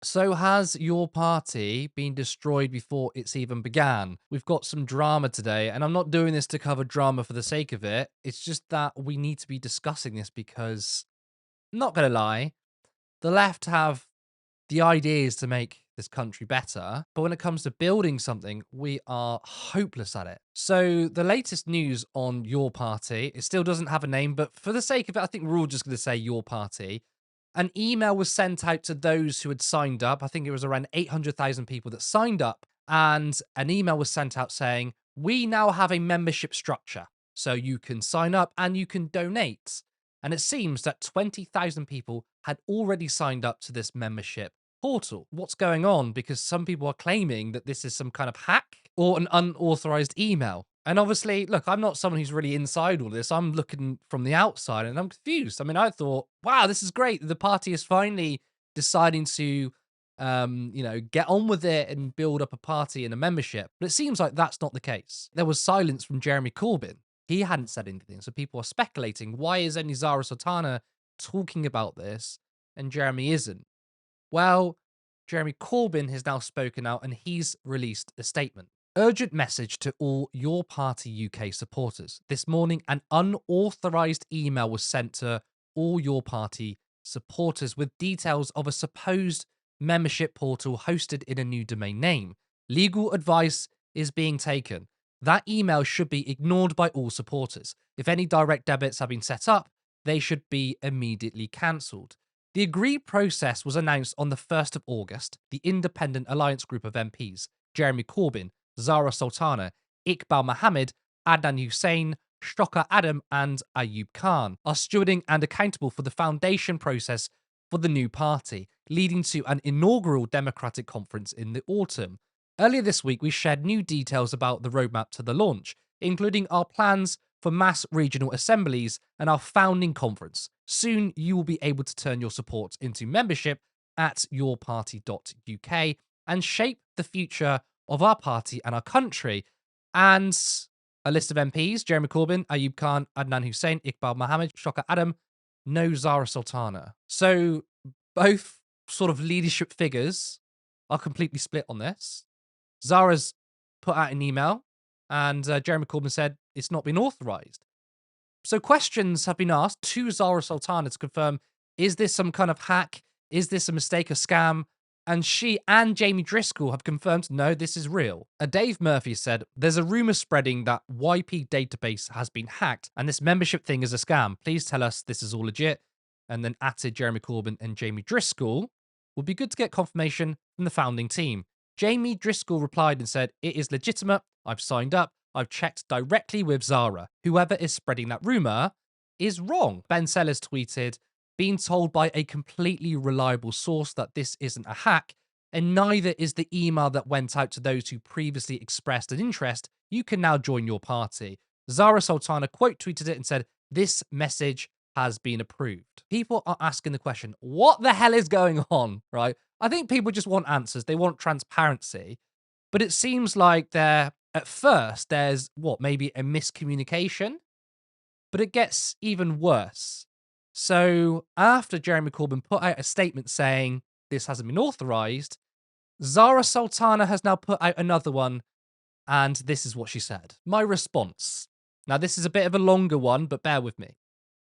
So has your party been destroyed before it's even began? We've got some drama today, and I'm not doing this to cover drama for the sake of it. It's just that we need to be discussing this because, not gonna lie, the left have the ideas to make this country better, but when it comes to building something, we are hopeless at it. So the latest news on your party, it still doesn't have a name, but for the sake of it, I think we're all just going to say your party. An email was sent out to those who had signed up. I think it was around 800,000 people that signed up, and an email was sent out saying, "We now have a membership structure. So you can sign up and you can donate." And it seems that 20,000 people had already signed up to this membership portal. What's going on? Because some people are claiming that this is some kind of hack or an unauthorized email. And obviously, look, I'm not someone who's really inside all this. I'm looking from the outside and I'm confused. I mean, I thought, wow, this is great. The party is finally deciding to, get on with it and build up a party and a membership. But it seems like that's not the case. There was silence from Jeremy Corbyn. He hadn't said anything. So people are speculating, why is only Zara Sultana talking about this and Jeremy isn't? Well, Jeremy Corbyn has now spoken out and he's released a statement. Urgent message to all your party UK supporters. This morning, an unauthorized email was sent to all your party supporters with details of a supposed membership portal hosted in a new domain name. Legal advice is being taken. That email should be ignored by all supporters. If any direct debits have been set up, they should be immediately cancelled. The agreed process was announced on the 1st of August. The Independent Alliance group of MPs, Jeremy Corbyn, Zara Sultana, Iqbal Mohammed, Adnan Hussein, Shoka Adam, and Ayub Khan, are stewarding and accountable for the foundation process for the new party, leading to an inaugural Democratic conference in the autumn. Earlier this week, we shared new details about the roadmap to the launch, including our plans for mass regional assemblies and our founding conference. Soon, you will be able to turn your support into membership at yourparty.uk and shape the future of our party and our country. And a list of MPs: Jeremy Corbyn, Ayub Khan, Adnan Hussein, Iqbal Mohammed, Shoka Adam, no Zara Sultana. So both sort of leadership figures are completely split on this. Zara's put out an email, and Jeremy Corbyn said it's not been authorized. So questions have been asked to Zara Sultana to confirm, is this some kind of hack? Is this a mistake, a scam? And she and Jamie Driscoll have confirmed, no, this is real. Dave Murphy said, there's a rumor spreading that YP database has been hacked and this membership thing is a scam. Please tell us this is all legit. And then atted Jeremy Corbyn and Jamie Driscoll. Would be good to get confirmation from the founding team. Jamie Driscoll replied and said, it is legitimate. I've signed up. I've checked directly with Zara. Whoever is spreading that rumor is wrong. Ben Sellers tweeted, being told by a completely reliable source that this isn't a hack, and neither is the email that went out to those who previously expressed an interest. You can now join your party. Zara Sultana quote tweeted it and said, this message has been approved. People are asking the question, what the hell is going on, right? I think people just want answers. They want transparency. But it seems like at first, there's maybe a miscommunication, but it gets even worse. So after Jeremy Corbyn put out a statement saying this hasn't been authorized, Zara Sultana has now put out another one, and this is what she said. My response. Now, this is a bit of a longer one, but bear with me.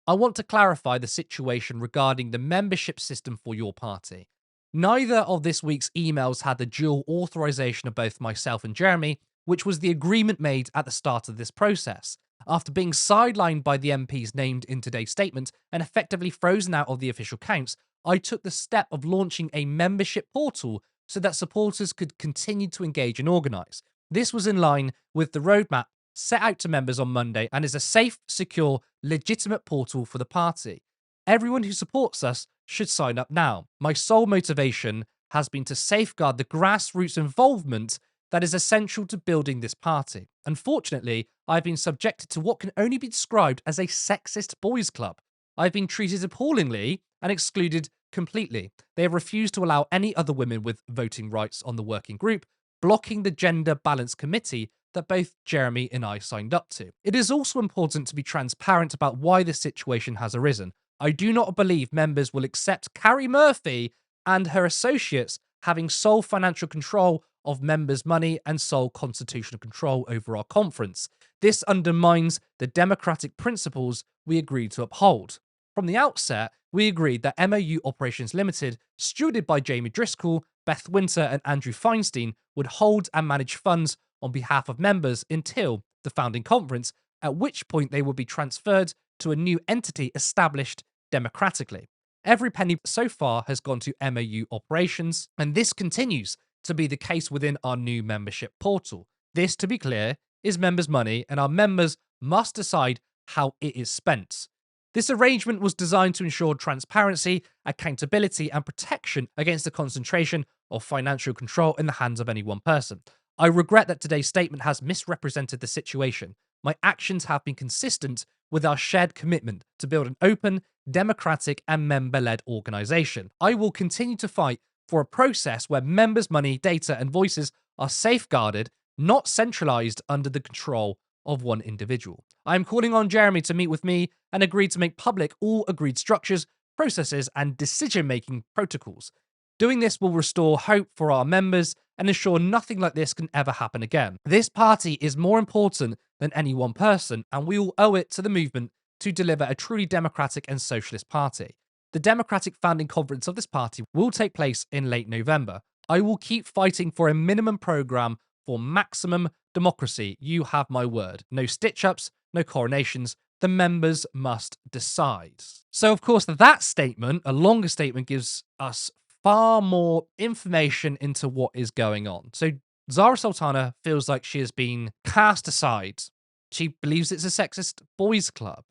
I want to clarify the situation regarding the membership system for your party. Neither of this week's emails had the dual authorization of both myself and Jeremy, which was the agreement made at the start of this process. After being sidelined by the MPs named in today's statement and effectively frozen out of the official counts, I took the step of launching a membership portal so that supporters could continue to engage and organise. This was in line with the roadmap set out to members on Monday and is a safe, secure, legitimate portal for the party. Everyone who supports us should sign up now. My sole motivation has been to safeguard the grassroots involvement that is essential to building this party. Unfortunately, I've been subjected to what can only be described as a sexist boys' club. I've been treated appallingly and excluded completely. They have refused to allow any other women with voting rights on the working group, blocking the Gender Balance Committee that both Jeremy and I signed up to. It is also important to be transparent about why this situation has arisen. I do not believe members will accept Carrie Murphy and her associates having sole financial control of members' money and sole constitutional control over our conference. This undermines the democratic principles we agreed to uphold. From the outset, we agreed that MOU Operations Limited, stewarded by Jamie Driscoll, Beth Winter, and Andrew Feinstein, would hold and manage funds on behalf of members until the founding conference, at which point they would be transferred to a new entity established democratically. Every penny so far has gone to MOU operations, and this continues to be the case within our new membership portal. This, to be clear, is members' money, and our members must decide how it is spent. This arrangement was designed to ensure transparency, accountability, and protection against the concentration of financial control in the hands of any one person. I regret that today's statement has misrepresented the situation. My actions have been consistent with our shared commitment to build an open, democratic, and member-led organization. I will continue to fight for a process where members' money, data, and voices are safeguarded, not centralized under the control of one individual. I am calling on Jeremy to meet with me and agree to make public all agreed structures, processes, and decision-making protocols. Doing this will restore hope for our members and ensure nothing like this can ever happen again. This party is more important than any one person, and we all owe it to the movement to deliver a truly democratic and socialist party. The Democratic Founding Conference of this party will take place in late November. I will keep fighting for a minimum programme for maximum democracy. You have my word. No stitch-ups, no coronations. The members must decide. So, of course, that statement, a longer statement, gives us far more information into what is going on. So, Zara Sultana feels like she has been cast aside. She believes it's a sexist boys' club.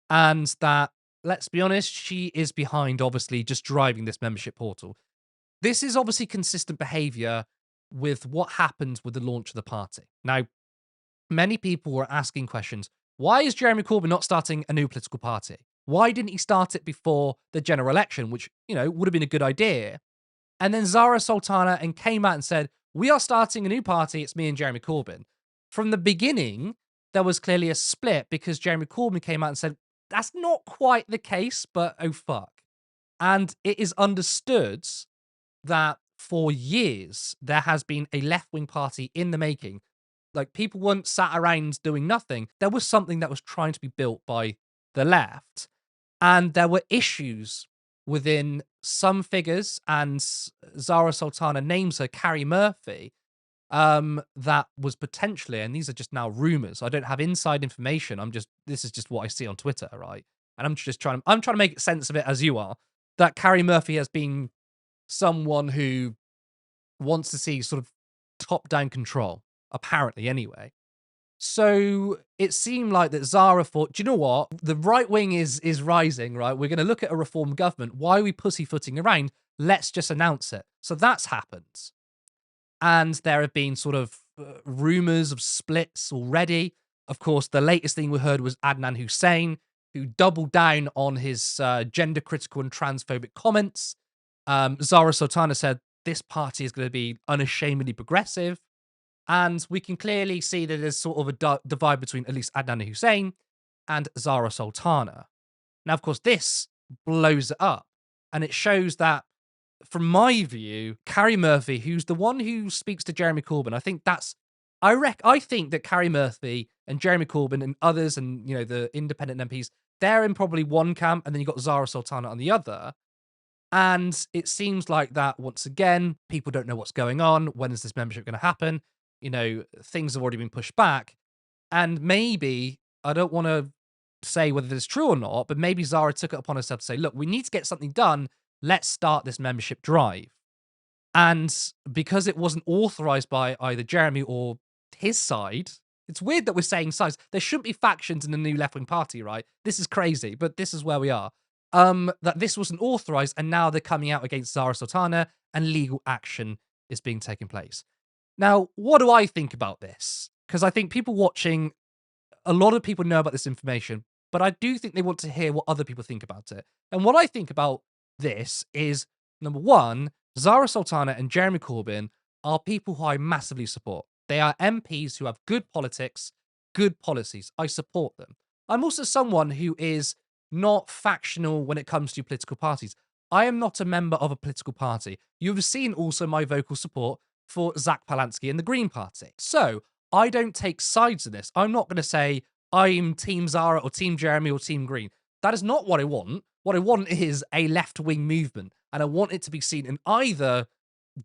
And that, let's be honest, she is behind, obviously, just driving this membership portal. This is obviously consistent behaviour with what happened with the launch of the party. Now, many people were asking questions. Why is Jeremy Corbyn not starting a new political party? Why didn't he start it before the general election, which, would have been a good idea? And then Zara Sultana came out and said, we are starting a new party. It's me and Jeremy Corbyn. From the beginning, there was clearly a split because Jeremy Corbyn came out and said, that's not quite the case, but oh fuck. And it is understood that for years, there has been a left-wing party in the making. Like, people weren't sat around doing nothing. There was something that was trying to be built by the left. And there were issues within some figures, and Zara Sultana names her Carrie Murphy, that was potentially, and these are just now rumors. I don't have inside information. This is just what I see on Twitter, right? And I'm trying to make sense of it as you are. That Carrie Murphy has been someone who wants to see sort of top-down control, apparently anyway. So it seemed like that Zara thought, do you know what? The right wing is rising, right? We're going to look at a reform government. Why are we pussyfooting around? Let's just announce it. So that's happened. And there have been sort of rumors of splits already. Of course, the latest thing we heard was Adnan Hussein, who doubled down on his gender-critical and transphobic comments. Zara Sultana said this party is going to be unashamedly progressive. And we can clearly see that there's sort of a divide between at least Adnan Hussein and Zara Sultana. Now, of course, this blows it up. And it shows that, from my view, Carrie Murphy, who's the one who speaks to Jeremy Corbyn, I think that Carrie Murphy and Jeremy Corbyn and others and, the independent MPs, they're in probably one camp, and then you've got Zara Sultana on the other. And it seems like that, once again, people don't know what's going on. When is this membership going to happen? Things have already been pushed back. And maybe, I don't want to say whether this is true or not, but maybe Zara took it upon herself to say, look, we need to get something done. Let's start this membership drive. And because it wasn't authorized by either Jeremy or his side, it's weird that we're saying sides. There shouldn't be factions in the new left-wing party, right? This is crazy, but this is where we are. That this wasn't authorized, and now they're coming out against Zara Sultana, and legal action is being taken place. Now, what do I think about this? Because I think people watching, a lot of people know about this information, but I do think they want to hear what other people think about it. And what I think about this is, number one, Zara Sultana and Jeremy Corbyn are people who I massively support. They are MPs who have good politics, good policies. I support them. I'm also someone who is not factional when it comes to political parties. I am not a member of a political party. You've seen also my vocal support for Zach Palansky and the Green Party. So I don't take sides in this. I'm not going to say I'm Team Zara or Team Jeremy or Team Green. That is not what I want. What I want is a left wing movement. And I want it to be seen in either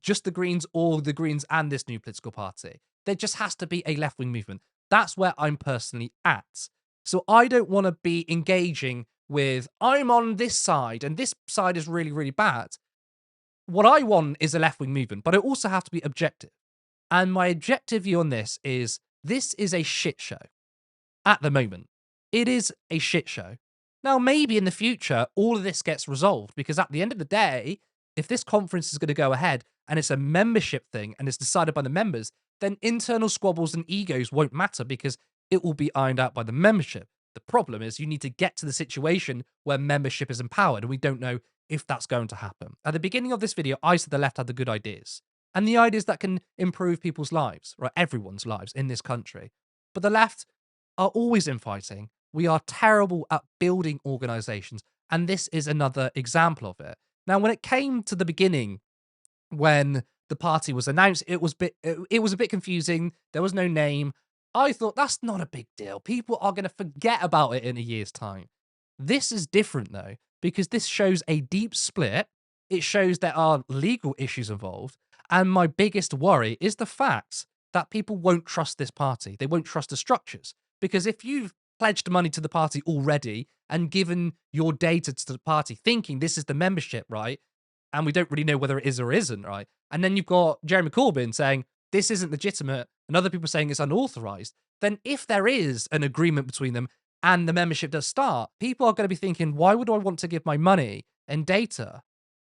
just the Greens or the Greens and this new political party. There just has to be a left wing movement. That's where I'm personally at. So I don't want to be engaging with, I'm on this side and this side is really, really bad. What I want is a left wing movement, but I also have to be objective. And my objective view on this is a shit show at the moment. It is a shit show. Now, maybe in the future, all of this gets resolved because at the end of the day, if this conference is going to go ahead and it's a membership thing and it's decided by the members, then internal squabbles and egos won't matter because it will be ironed out by the membership. The problem is you need to get to the situation where membership is empowered, and we don't know if that's going to happen. At the beginning of this video, I said the left had the good ideas and the ideas that can improve people's lives, right? Everyone's lives in this country. But the left are always infighting. We are terrible at building organizations, and this is another example of it. Now, when it came to the beginning, when the party was announced, it was a bit confusing. There was no name. I thought that's not a big deal. People are going to forget about it in a year's time. This is different though, because this shows a deep split. It shows there are legal issues involved. And my biggest worry is the fact that people won't trust this party. They won't trust the structures. Because if you've pledged money to the party already and given your data to the party thinking this is the membership, right? And we don't really know whether it is or isn't, right? And then you've got Jeremy Corbyn saying this isn't legitimate and other people saying it's unauthorized. Then if there is an agreement between them and the membership does start, people are going to be thinking, why would I want to give my money and data?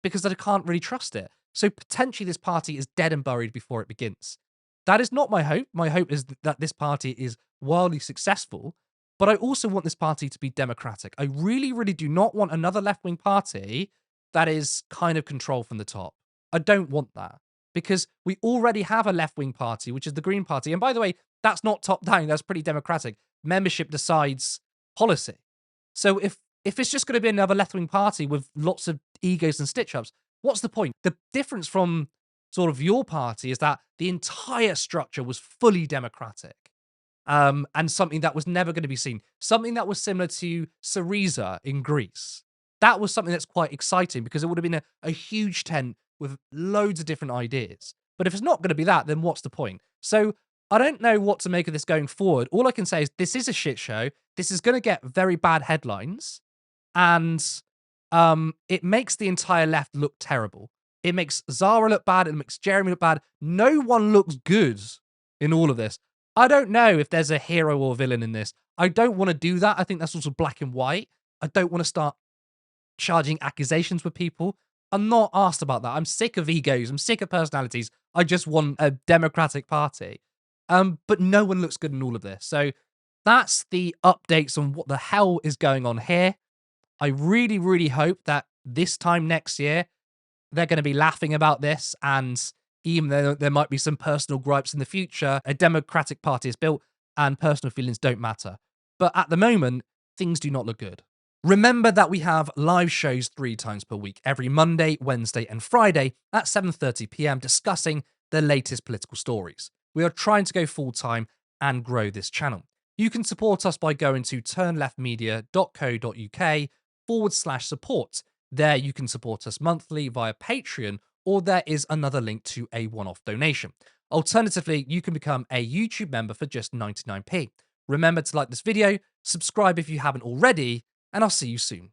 Because I can't really trust it. So potentially this party is dead and buried before it begins. That is not my hope. My hope is that this party is wildly successful, but I also want this party to be democratic. I really, really do not want another left-wing party that is kind of controlled from the top. I don't want that because we already have a left-wing party, which is the Green Party. And by the way, that's not top-down. That's pretty democratic. Membership decides policy. So if it's just going to be another left-wing party with lots of egos and stitch-ups, what's the point? The difference from sort of your party is that the entire structure was fully democratic. And something that was never going to be seen. Something that was similar to Syriza in Greece. That was something that's quite exciting because it would have been a huge tent with loads of different ideas. But if it's not going to be that, then what's the point? So I don't know what to make of this going forward. All I can say is this is a shit show. This is going to get very bad headlines. And it makes the entire left look terrible. It makes Zara look bad. It makes Jeremy look bad. No one looks good in all of this. I don't know if there's a hero or villain in this. I don't want to do that. I think that's also black and white. I don't want to start charging accusations with people. I'm not asked about that. I'm sick of egos. I'm sick of personalities. I just want a democratic party. But no one looks good in all of this. So that's the updates on what the hell is going on here. I really, really hope that this time next year, they're going to be laughing about this. And even though there might be some personal gripes in the future, a democratic party is built and personal feelings don't matter. But at the moment, things do not look good. Remember that we have live shows 3 times per week, every Monday, Wednesday, and Friday at 7:30 p.m. discussing the latest political stories. We are trying to go full-time and grow this channel. You can support us by going to turnleftmedia.co.uk/support. There you can support us monthly via Patreon, or there is another link to a one-off donation. Alternatively, you can become a YouTube member for just 99p. Remember to like this video, subscribe if you haven't already, and I'll see you soon.